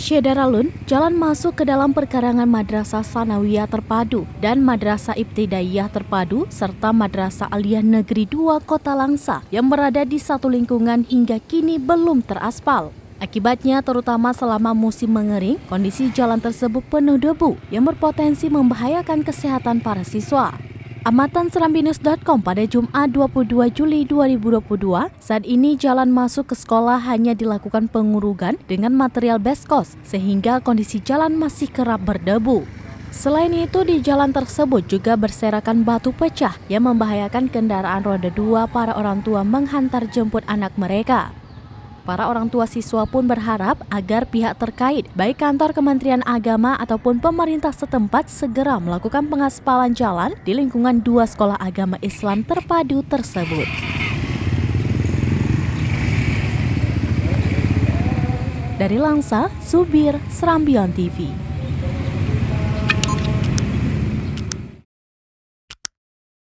Syedaralun, jalan masuk ke dalam perkarangan Madrasah Sanawiyah Terpadu dan Madrasah Ibtidaiyah Terpadu serta Madrasah Aliyah Negeri 2 Kota Langsa yang berada di satu lingkungan hingga kini belum teraspal. Akibatnya, terutama selama musim mengering, kondisi jalan tersebut penuh debu yang berpotensi membahayakan kesehatan para siswa. Amatan serambinews.com pada Jumat 22 Juli 2022, saat ini jalan masuk ke sekolah hanya dilakukan pengurugan dengan material beskos sehingga kondisi jalan masih kerap berdebu. Selain itu, di jalan tersebut juga berserakan batu pecah yang membahayakan kendaraan roda 2 para orang tua menghantar jemput anak mereka. Para orang tua siswa pun berharap agar pihak terkait, baik kantor Kementerian Agama ataupun pemerintah setempat segera melakukan pengaspalan jalan di lingkungan dua sekolah agama Islam terpadu tersebut. Dari Langsa, Subir, Serambion TV.